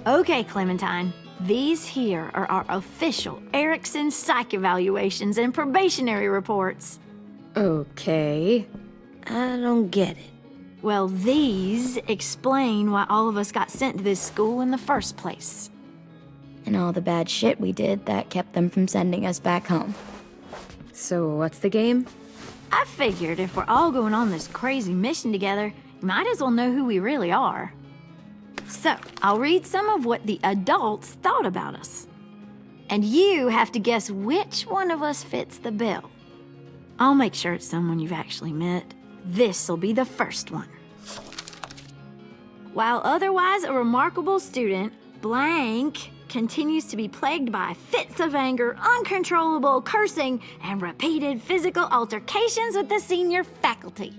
Okay, Clementine. These here are our official Erickson psych evaluations and probationary reports. Okay. I don't get it. Well, these explain why all of us got sent to this school in the first place. And all the bad shit we did that kept them from sending us back home. So what's the game? I figured if we're all going on this crazy mission together, you might as well know who we really are. So, I'll read some of what the adults thought about us. And you have to guess which one of us fits the bill. I'll make sure it's someone you've actually met. This'll be the first one. While otherwise a remarkable student, blank continues to be plagued by fits of anger, uncontrollable cursing, and repeated physical altercations with the senior faculty.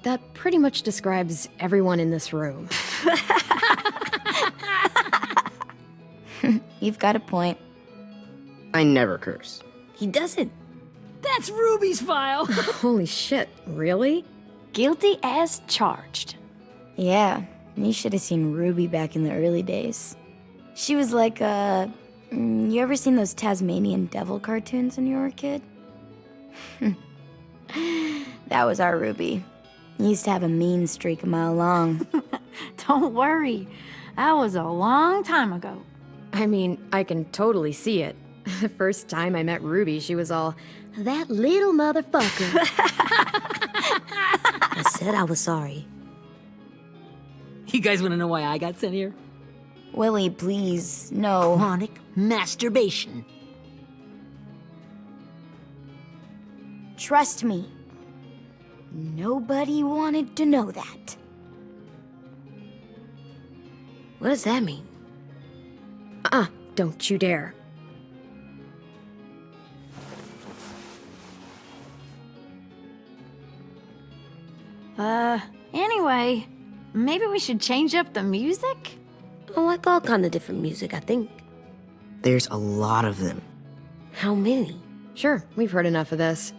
That pretty much describes everyone in this room. You've got a point. I never curse. He doesn't. That's Ruby's file. Holy shit, really? Guilty as charged. Yeah, you should have seen Ruby back in the early days. She was like, you ever seen those Tasmanian devil cartoons when you were a kid? That was our Ruby. Used to have a mean streak a mile long. Don't worry, that was a long time ago. I mean, I can totally see it. The first time I met Ruby, she was all, "That little motherfucker." I said I was sorry. You guys want to know why I got sent here? Willie, please, no. Chronic masturbation. Trust me. Nobody wanted to know that. What does that mean? Don't you dare. Anyway, maybe we should change up the music? I like all kind of different music, I think. There's a lot of them. How many? Sure, we've heard enough of this.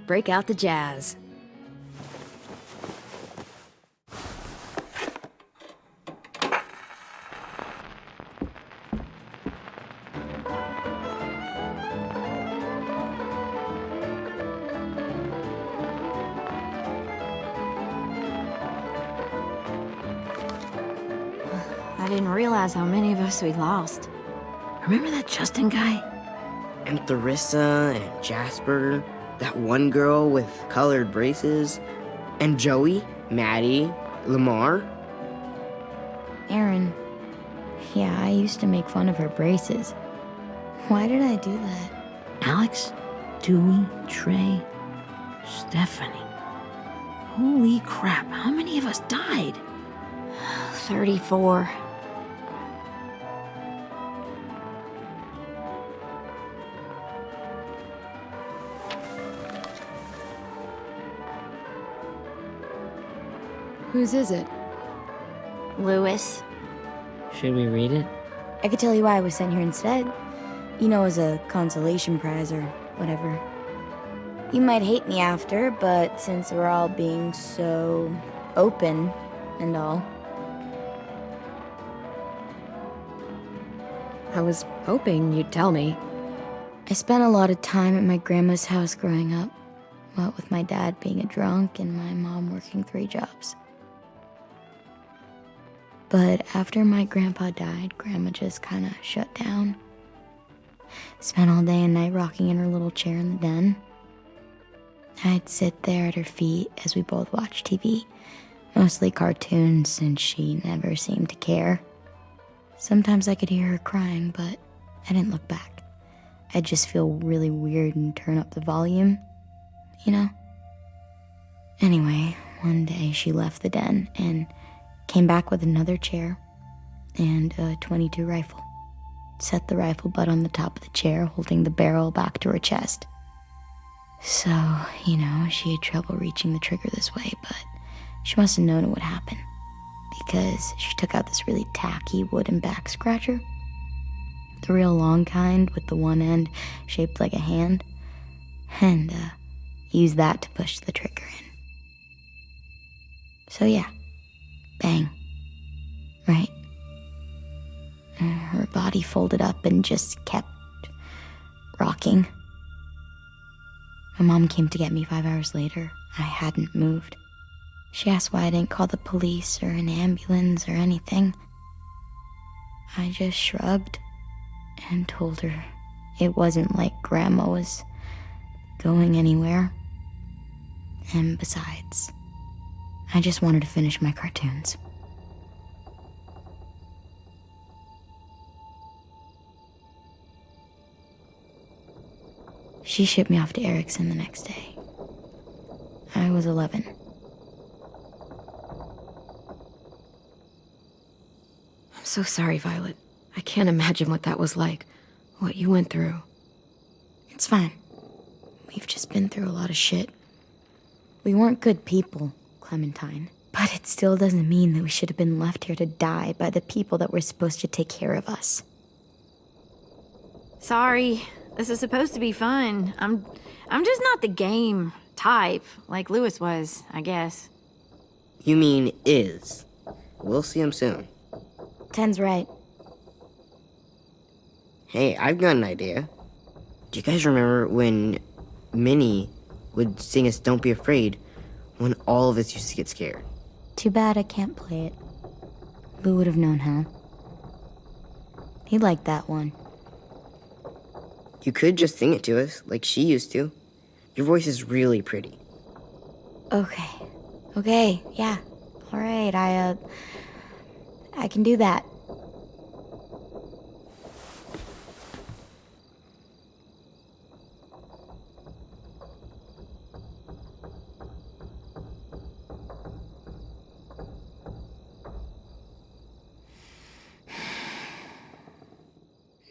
Break out the jazz. I didn't realize how many of us we lost. Remember that Justin guy? And Theresa and Jasper, that one girl with colored braces, and Joey, Maddie, Lamar. Aaron. Yeah, I used to make fun of her braces. Why did I do that? Alex, Dewey, Trey, Stephanie. Holy crap, how many of us died? 34. Whose is it? Lewis. Should we read it? I could tell you why I was sent here instead. You know, as a consolation prize or whatever. You might hate me after, but since we're all being so open and all. I was hoping you'd tell me. I spent a lot of time at my grandma's house growing up. What with my dad being a drunk and my mom working 3 jobs. But after my grandpa died, Grandma just kind of shut down. Spent all day and night rocking in her little chair in the den. I'd sit there at her feet as we both watched TV, mostly cartoons since she never seemed to care. Sometimes I could hear her crying, but I didn't look back. I'd just feel really weird and turn up the volume, you know? Anyway, one day she left the den and came back with another chair and a .22 rifle. Set the rifle butt on the top of the chair, holding the barrel back to her chest. So, you know, she had trouble reaching the trigger this way, but she must have known it would happen, because she took out this really tacky wooden back scratcher. The real long kind with the one end shaped like a hand. And, use that to push the trigger in. So yeah, bang. Right. Her body folded up and just kept rocking. My mom came to get me 5 hours later. I hadn't moved. She asked why I didn't call the police or an ambulance or anything. I just shrugged and told her it wasn't like Grandma was going anywhere. And besides, I just wanted to finish my cartoons. She shipped me off to Erickson the next day. I was 11. I'm so sorry, Violet. I can't imagine what that was like. What you went through. It's fine. We've just been through a lot of shit. We weren't good people, Clementine. But it still doesn't mean that we should have been left here to die by the people that were supposed to take care of us. Sorry. This is supposed to be fun. I'm just not the game type, like Lewis was, I guess. You mean is. We'll see him soon. Ten's right. Hey, I've got an idea. Do you guys remember when Minnie would sing us Don't Be Afraid when all of us used to get scared? Too bad I can't play it. Lou would have known how. He liked that one. You could just sing it to us, like she used to. Your voice is really pretty. Okay, yeah. Alright, I can do that.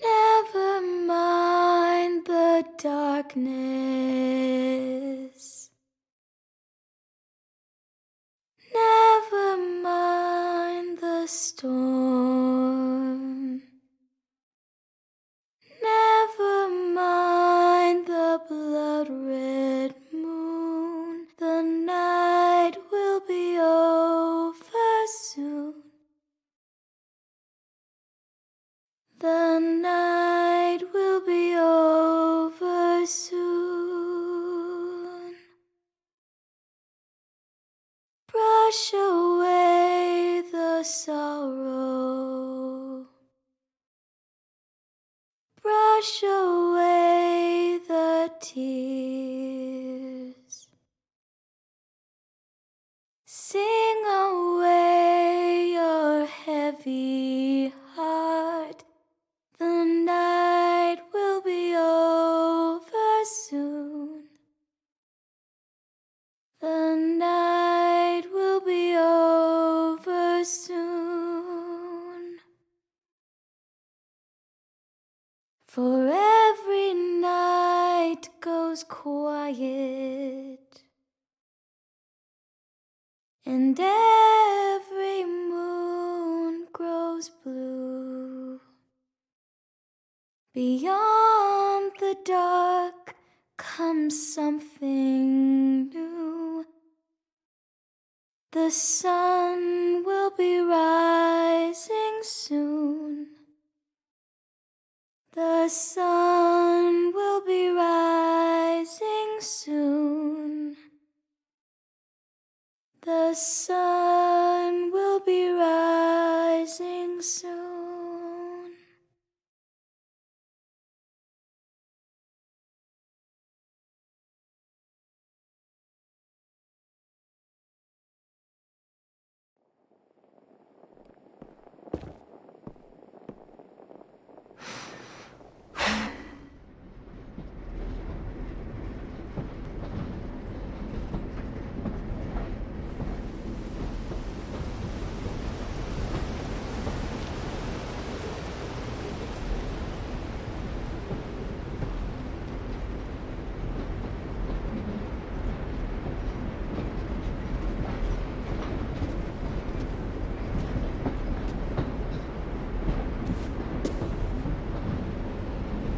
Never mind the darkness. Never mind the storm. Never mind the blood-red moon. The night will be over soon. The night will be over soon. Brush away the sorrow. Brush away the tears. Sing away your heavy heart. The night will be over soon. The night will be over soon. For every night goes quiet, and every moon grows blue. Beyond the dark comes something new. The sun will be rising soon. The sun will be rising soon. The sun will be rising soon.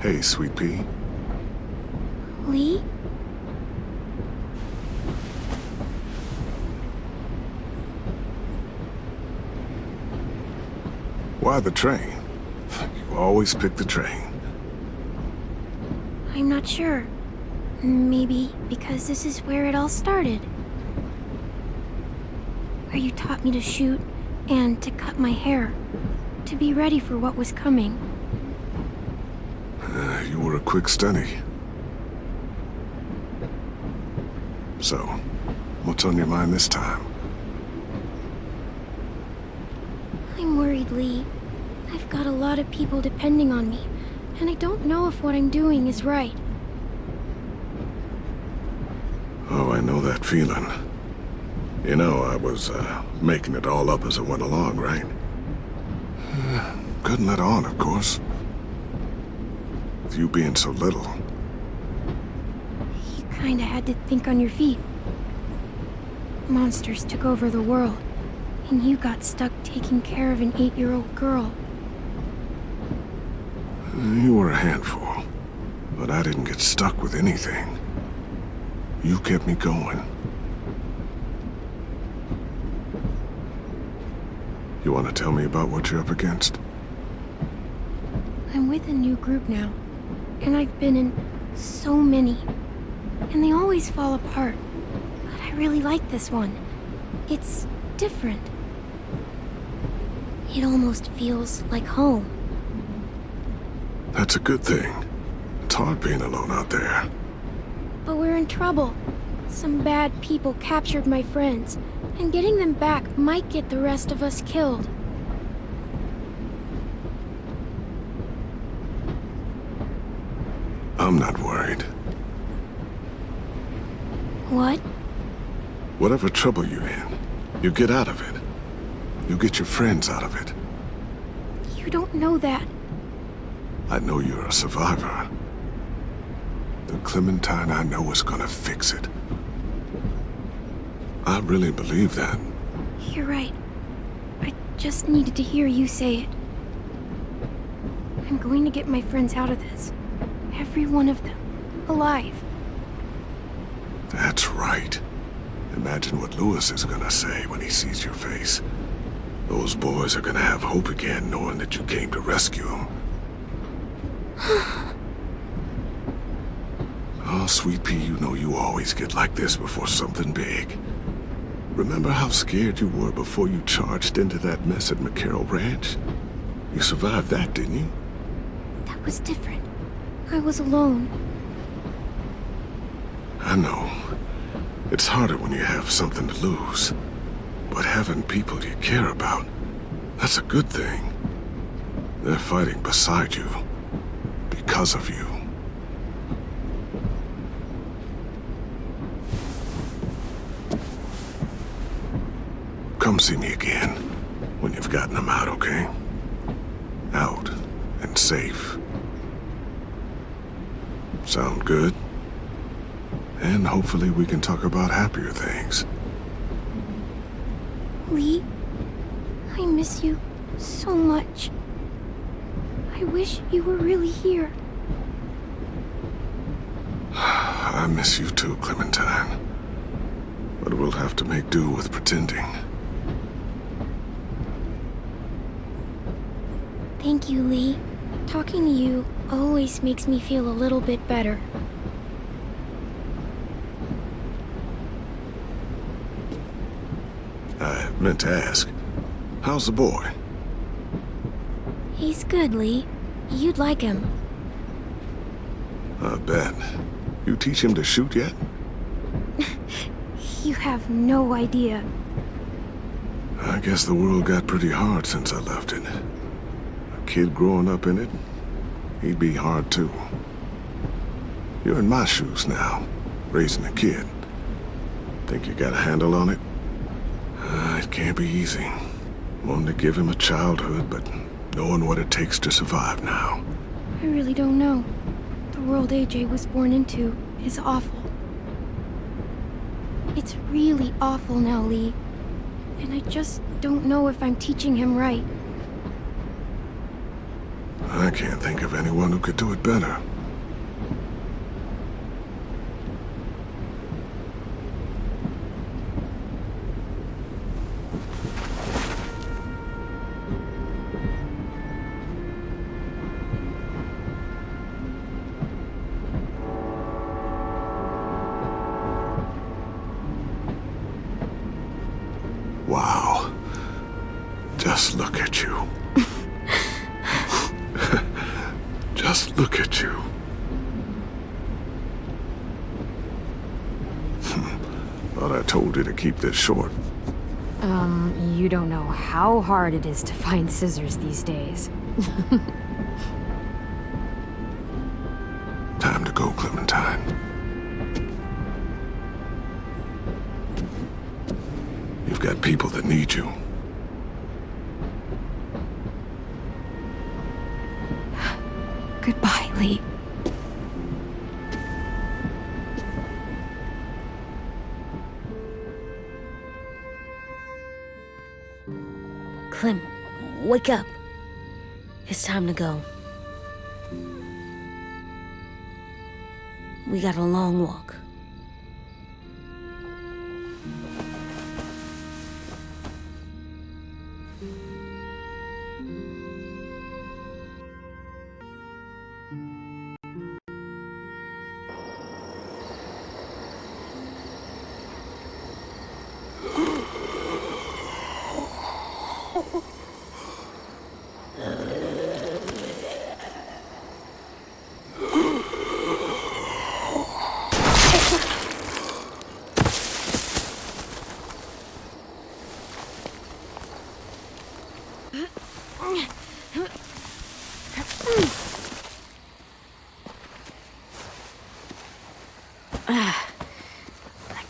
Hey, Sweet Pea. Lee? Why the train? You always pick the train. I'm not sure. Maybe because this is where it all started. Where you taught me to shoot and to cut my hair. To be ready for what was coming. You were a quick study. So, what's on your mind this time? I'm worried, Lee. I've got a lot of people depending on me, and I don't know if what I'm doing is right. Oh, I know that feeling. You know, I was, making it all up as I went along, right? Couldn't let on, of course. With you being so little. You kinda had to think on your feet. Monsters took over the world, and you got stuck taking care of an 8-year-old girl. You were a handful, but I didn't get stuck with anything. You kept me going. You want to tell me about what you're up against? I'm with a new group now, and I've been in so many, and they always fall apart. But I really like this one. It's different. It almost feels like home. That's a good thing. It's hard being alone out there. But we're in trouble. Some bad people captured my friends, and getting them back might get the rest of us killed. I'm not worried. What? Whatever trouble you're in, you get out of it. You get your friends out of it. You don't know that. I know you're a survivor. The Clementine I know is gonna fix it. I really believe that. You're right. I just needed to hear you say it. I'm going to get my friends out of this. Every one of them. Alive. That's right. Imagine what Lewis is gonna say when he sees your face. Those boys are gonna have hope again knowing that you came to rescue them. Oh, Sweet Pea, you know you always get like this before something big. Remember how scared you were before you charged into that mess at McCarroll Ranch? You survived that, didn't you? That was different. I was alone. I know. It's harder when you have something to lose. But having people you care about, that's a good thing. They're fighting beside you. Because of you. Come see me again when you've gotten them out, okay? Out and safe. Sound good? And hopefully we can talk about happier things. Lee, I miss you so much. I wish you were really here. I miss you too, Clementine. But we'll have to make do with pretending. Thank you, Lee. Talking to you always makes me feel a little bit better. I meant to ask, how's the boy? He's good, Lee. You'd like him. I bet. You teach him to shoot yet? You have no idea. I guess the world got pretty hard since I left it. A kid growing up in it, he'd be hard too. You're in my shoes now, raising a kid. Think you got a handle on it? It can't be easy. Wanting to give him a childhood, but knowing what it takes to survive now. I really don't know. The world AJ was born into is awful. It's really awful now, Lee. And I just don't know if I'm teaching him right. I can't think of anyone who could do it better. Thought I told you to keep this short. You don't know how hard it is to find scissors these days. Time to go, Clementine. You've got people that need you. Goodbye, Lee. Clem, wake up. It's time to go. We got a long walk.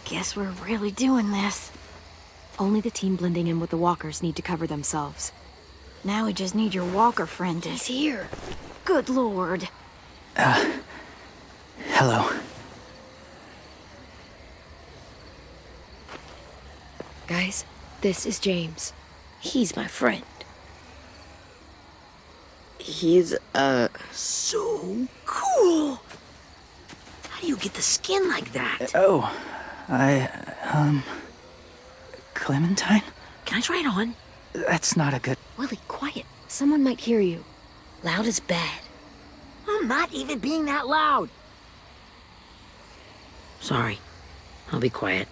Guess we're really doing this. Only the team blending in with the walkers need to cover themselves. Now we just need your walker friend to... He's here. Good lord. Hello. Guys, this is James. He's my friend. He's, So cool! How do you get the skin like that? Oh, Clementine? Can I try it on? That's not a good... Willie, quiet. Someone might hear you. Loud is bad. I'm not even being that loud. Sorry. I'll be quiet.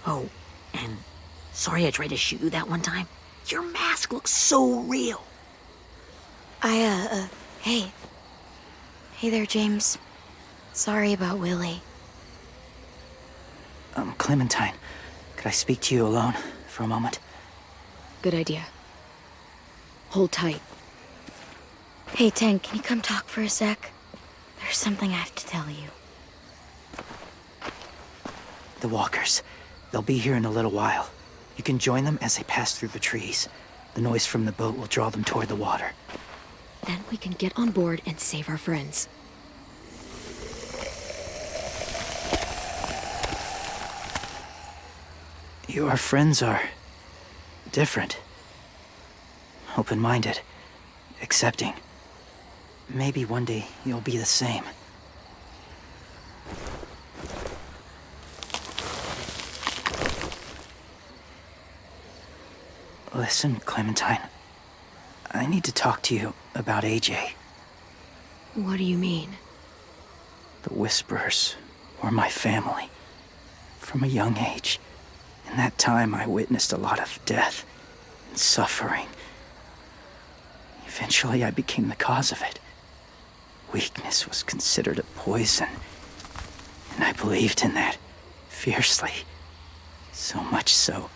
Oh, and sorry I tried to shoot you that one time. Your mask looks so real. Hey. Hey there, James. Sorry about Willie. Clementine, could I speak to you alone for a moment? Good idea. Hold tight. Hey, Tank, can you come talk for a sec? There's something I have to tell you. The walkers. They'll be here in a little while. You can join them as they pass through the trees. The noise from the boat will draw them toward the water. Then we can get on board and save our friends. Your friends are... different. Open-minded. Accepting. Maybe one day you'll be the same. Listen, Clementine. I need to talk to you about AJ. What do you mean? The Whisperers were my family. From a young age. In that time, I witnessed a lot of death and suffering. Eventually, I became the cause of it. Weakness was considered a poison. And I believed in that, fiercely. So much so,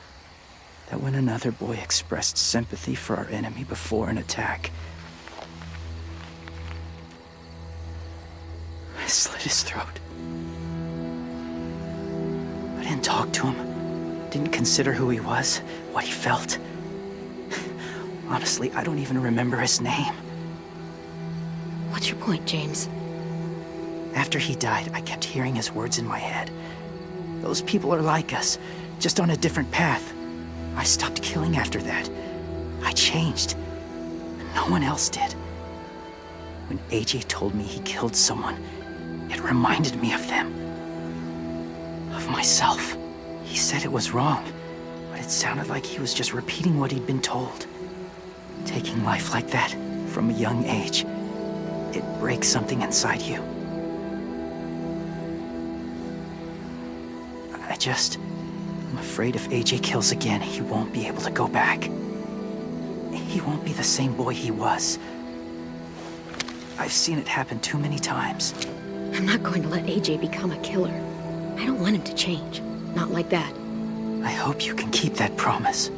that when another boy expressed sympathy for our enemy before an attack, I slit his throat. I didn't talk to him. Didn't consider who he was, what he felt. Honestly, I don't even remember his name. What's your point, James? After he died, I kept hearing his words in my head. Those people are like us, just on a different path. I stopped killing after that. I changed. And no one else did. When AJ told me he killed someone, it reminded me of them. Of myself. He said it was wrong, but it sounded like he was just repeating what he'd been told. Taking life like that, from a young age, it breaks something inside you. I'm afraid if AJ kills again, he won't be able to go back. He won't be the same boy he was. I've seen it happen too many times. I'm not going to let AJ become a killer. I don't want him to change. Not like that. I hope you can keep that promise.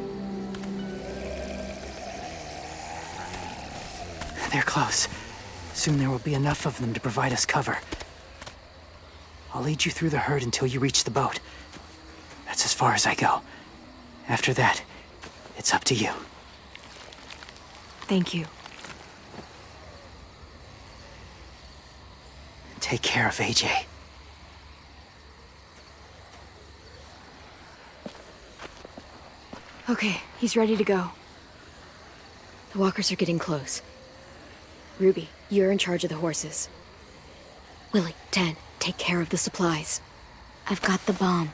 They're close. Soon there will be enough of them to provide us cover. I'll lead you through the herd until you reach the boat. That's as far as I go. After that, it's up to you. Thank you. Take care of AJ. Okay, he's ready to go. The walkers are getting close. Ruby, you're in charge of the horses. Willie, Ted, take care of the supplies. I've got the bomb.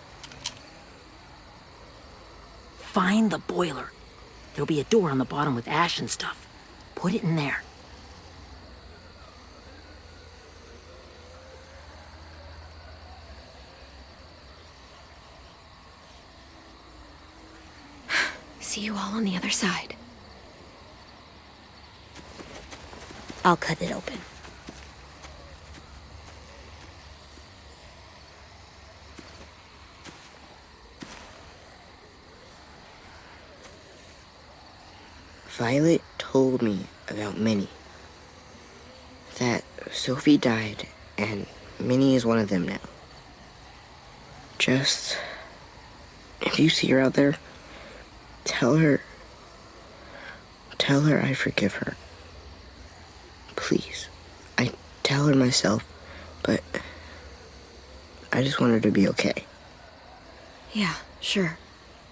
Find the boiler. There'll be a door on the bottom with ash and stuff. Put it in there. See you all on the other side. I'll cut it open. Violet told me about Minnie. That Sophie died, and Minnie is one of them now. Just... if you see her out there, tell her I forgive her. Please. I tell her myself, but I just want her to be okay. Yeah, sure.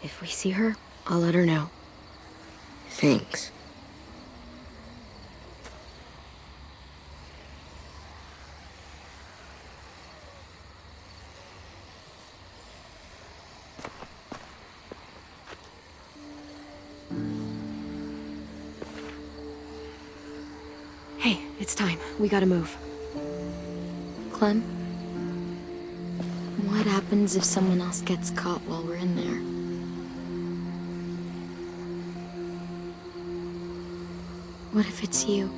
If we see her, I'll let her know. Thanks. Hey, it's time. We gotta move. Clem? What happens if someone else gets caught while we're in there? What if it's you?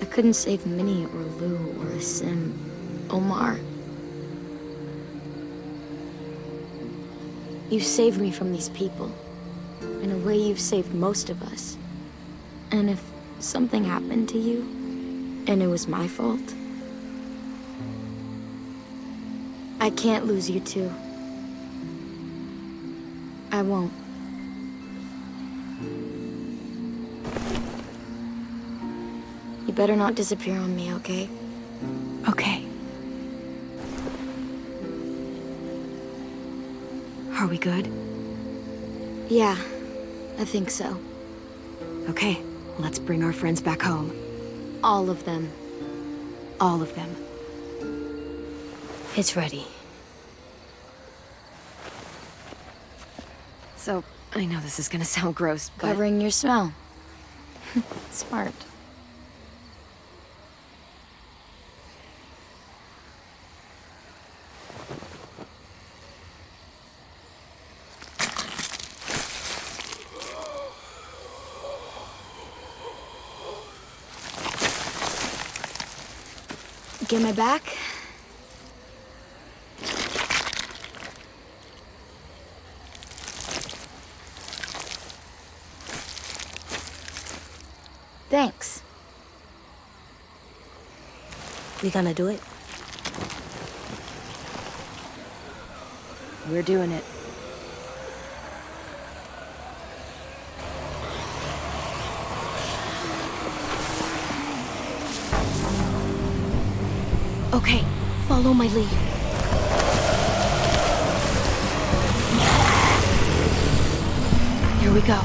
I couldn't save Minnie or Lou or Sim, Omar. You saved me from these people. In a way, you've saved most of us. And if something happened to you, and it was my fault, I can't lose you too. I won't. You better not disappear on me, okay? Okay. Are we good? Yeah, I think so. Okay, let's bring our friends back home. All of them. All of them. It's ready. So, I know this is gonna sound gross, but... Covering your smell. Smart. Get my back? Thanks. We gonna do it? We're doing it. Okay, follow my lead. Here we go.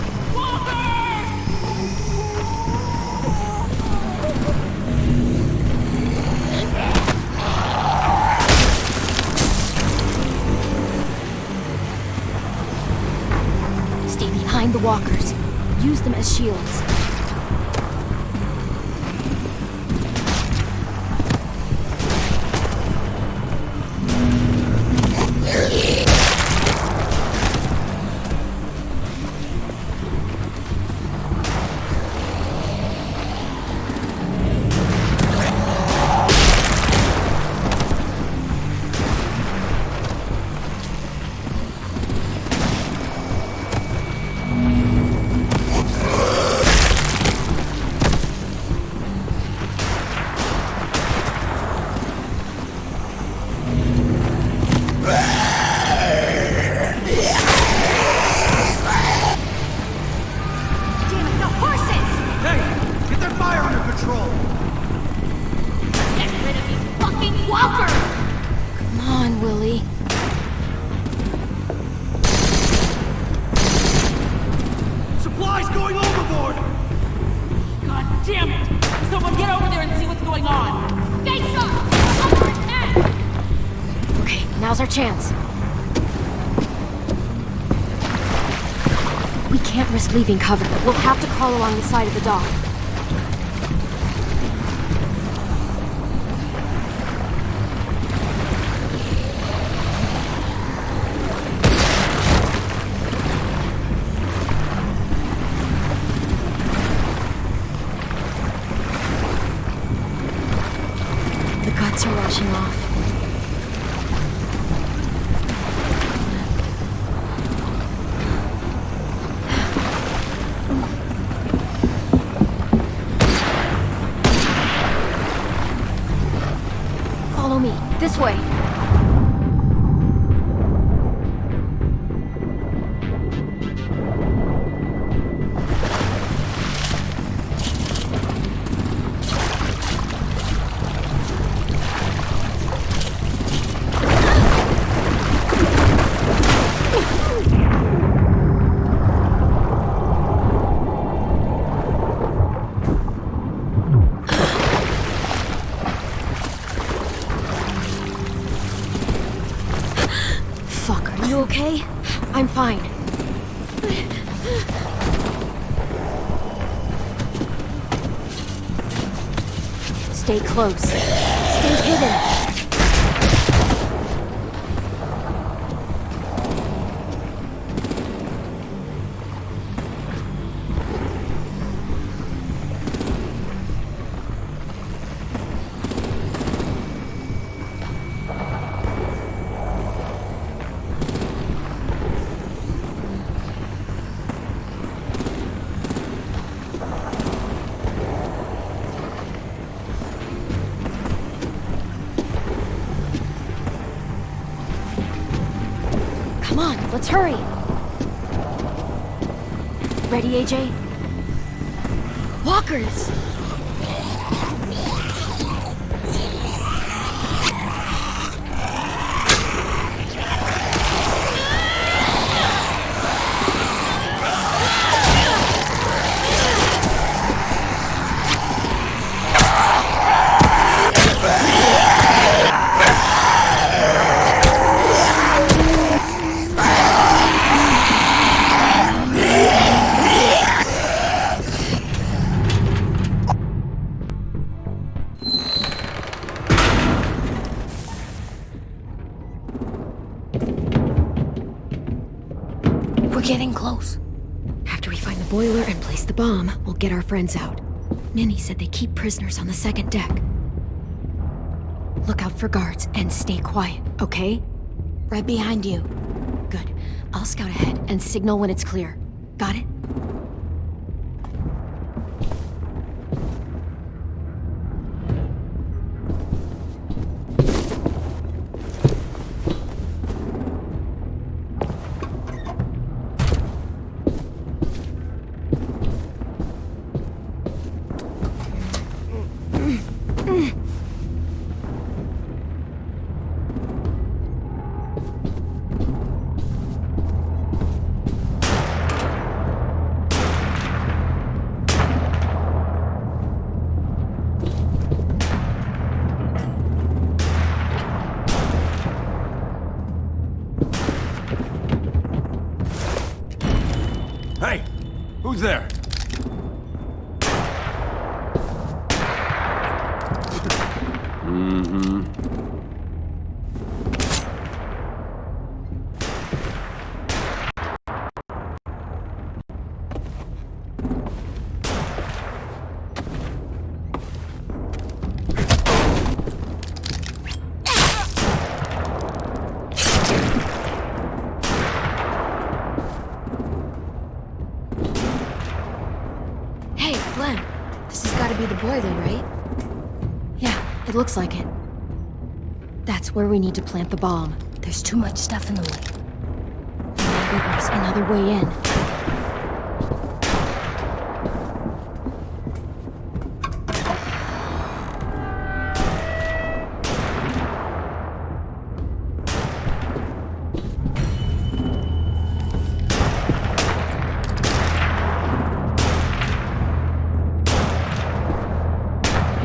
Stay behind the walkers. Use them as shields. Walker! Come on, Willie. Supplies going overboard! God damn it! Someone get over there and see what's going on! Face up! Under attack! Okay, now's our chance. We can't risk leaving cover. We'll have to crawl along the side of the dock. The guts are washing off. Follow me. This way. Fuck, are you okay? I'm fine. Stay close. Stay hidden. Come on, let's hurry. Ready, AJ? Walkers! We're getting close. After we find the boiler and place the bomb, we'll get our friends out. Minnie said they keep prisoners on the second deck. Look out for guards and stay quiet, okay? Right behind you. Good. I'll scout ahead and signal when it's clear. Got it? Hey! Who's there? Hey, Glenn. This has got to be the boiler, right? Yeah, it looks like it. That's where we need to plant the bomb. There's too much stuff in the way. Maybe there's another way in.